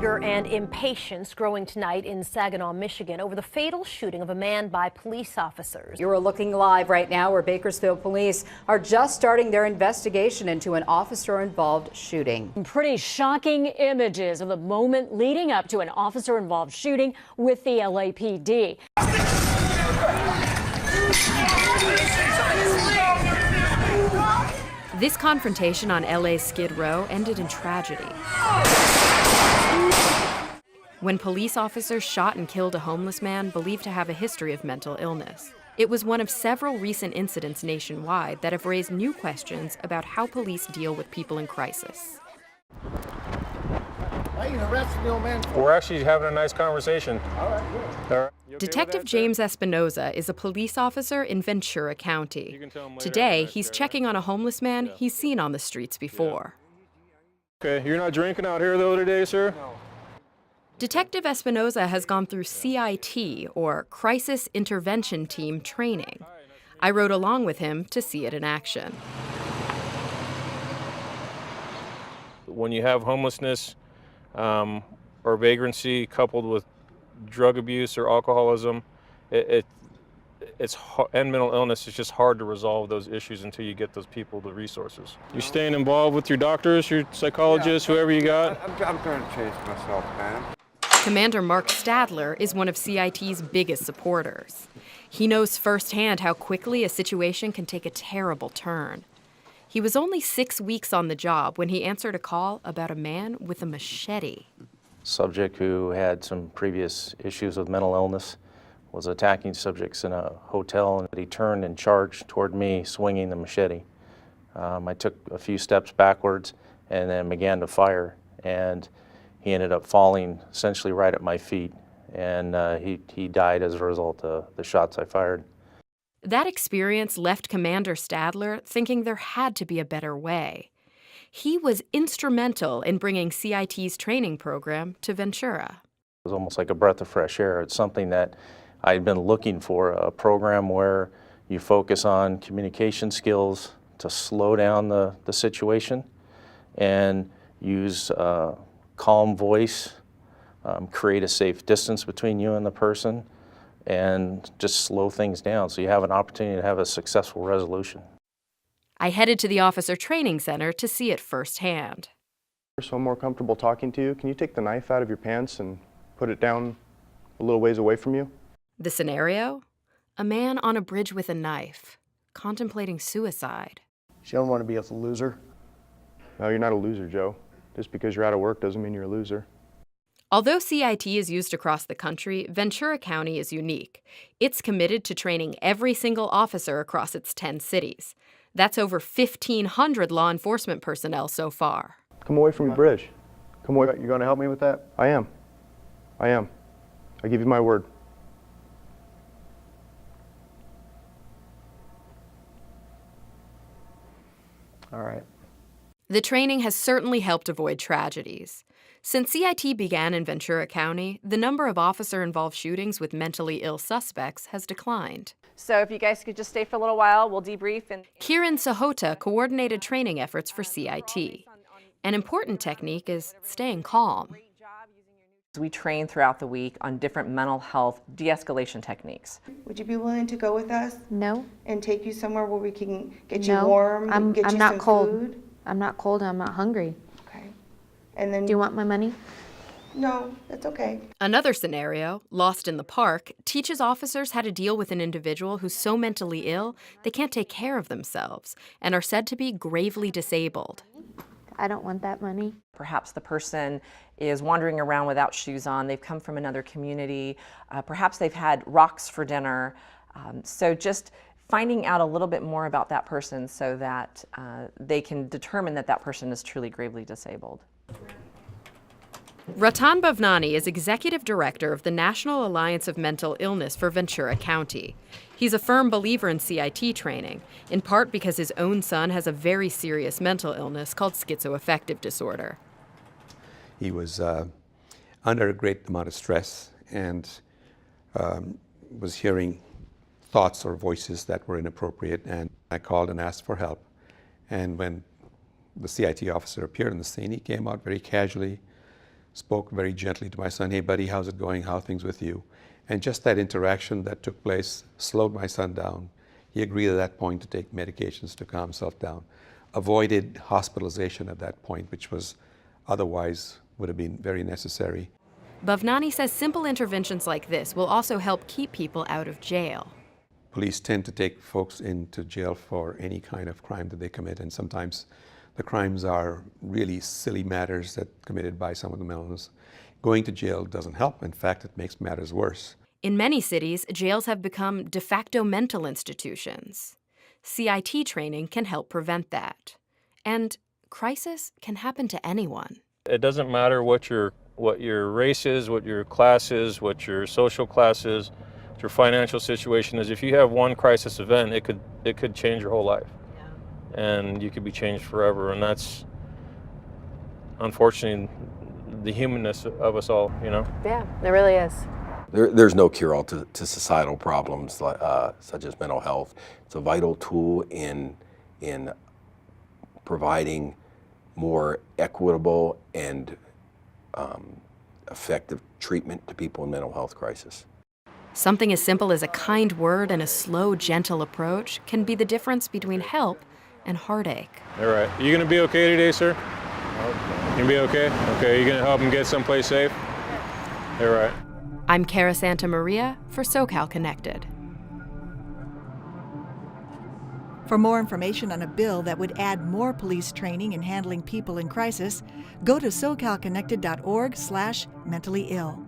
anger and impatience growing tonight in Saginaw, Michigan over the fatal shooting of a man by police officers. You're looking live right now where Bakersfield police are just starting their investigation into an officer-involved shooting. Pretty shocking images of the moment leading up to an officer-involved shooting with the LAPD. This confrontation on LA's Skid Row ended in tragedy. When police officers shot and killed a homeless man believed to have a history of mental illness. It was one of several recent incidents nationwide that have raised new questions about how police deal with people in crisis. We're actually having a nice conversation. All right, good. All right. Detective James Espinoza is a police officer in Ventura County. Today, he's checking on a homeless man he's seen on the streets before. Okay, you're not drinking out here though today, sir? No. Detective Espinoza has gone through CIT, or Crisis Intervention Team, training. I rode along with him to see it in action. When you have homelessness or vagrancy coupled with drug abuse or alcoholism, and mental illness, it's just hard to resolve those issues until you get those people the resources. You're staying involved with your doctors, your psychologists, whoever you got? I'm trying to change myself, man. Commander Mark Stadler is one of CIT's biggest supporters. He knows firsthand how quickly a situation can take a terrible turn. He was only 6 weeks on the job when he answered a call about a man with a machete. Subject who had some previous issues with mental illness was attacking subjects in a hotel, and he turned and charged toward me, swinging the machete. I took a few steps backwards and then began to fire, and he ended up falling essentially right at my feet, and he died as a result of the shots I fired. That experience left Commander Stadler thinking there had to be a better way. He was instrumental in bringing CIT's training program to Ventura. It was almost like a breath of fresh air. It's something that I'd been looking for, a program where you focus on communication skills to slow down the situation and use calm voice, create a safe distance between you and the person, and just slow things down so you have an opportunity to have a successful resolution. I headed to the Officer Training Center to see it firsthand. So I'm more comfortable talking to you. Can you take the knife out of your pants and put it down a little ways away from you? The scenario? A man on a bridge with a knife, contemplating suicide. You don't want to be a loser. No, you're not a loser, Joe. Just because you're out of work doesn't mean you're a loser. Although CIT is used across the country, Ventura County is unique. It's committed to training every single officer across its 10 cities. That's over 1,500 law enforcement personnel so far. Come away from your bridge. Come away. You going to help me with that? I am. I give you my word. All right. The training has certainly helped avoid tragedies. Since CIT began in Ventura County, the number of officer-involved shootings with mentally ill suspects has declined. So if you guys could just stay for a little while, we'll debrief. Kiran Sahota coordinated training efforts for CIT. An important technique is staying calm. We train throughout the week on different mental health de-escalation techniques. Would you be willing to go with us? No. And take you somewhere where we can get you warm, get I'm you not some cold. food? I'm not cold. I'm not hungry. Okay. And then. Do you want my money? No, that's okay. Another scenario, Lost in the Park, teaches officers how to deal with an individual who's so mentally ill they can't take care of themselves and are said to be gravely disabled. I don't want that money. Perhaps the person is wandering around without shoes on. They've come from another community. Perhaps they've had rocks for dinner. So just finding out a little bit more about that person so that they can determine that that person is truly gravely disabled. Ratan Bhavnani is executive director of the National Alliance of Mental Illness for Ventura County. He's a firm believer in CIT training, in part because his own son has a very serious mental illness called schizoaffective disorder. He was under a great amount of stress and was hearing thoughts or voices that were inappropriate, and I called and asked for help. And when the CIT officer appeared on the scene, he came out very casually, spoke very gently to my son, "Hey buddy, how's it going? How are things with you?" And just that interaction that took place slowed my son down. He agreed at that point to take medications to calm himself down. Avoided hospitalization at that point, which was otherwise would have been very necessary. Bhavnani says simple interventions like this will also help keep people out of jail. Police tend to take folks into jail for any kind of crime that they commit, and sometimes the crimes are really silly matters that committed by someone with mental illness. Going to jail doesn't help. In fact, it makes matters worse. In many cities, jails have become de facto mental institutions. CIT training can help prevent that. And crisis can happen to anyone. It doesn't matter what your race is, what your class is, what your social class is, what your financial situation is. If you have one crisis event, it could change your whole life. And you could be changed forever, and that's unfortunately the humanness of us all, you know? Yeah, there really is. There's no cure-all to societal problems such as mental health. It's a vital tool in providing more equitable and effective treatment to people in mental health crisis. Something as simple as a kind word and a slow, gentle approach can be the difference between help and heartache. All right. Are you going to be okay today, sir? You going to be okay? Okay, you going to help him get someplace safe? All right. I'm Cara Santa Maria for SoCal Connected. For more information on a bill that would add more police training in handling people in crisis, go to socalconnected.org/mentally ill.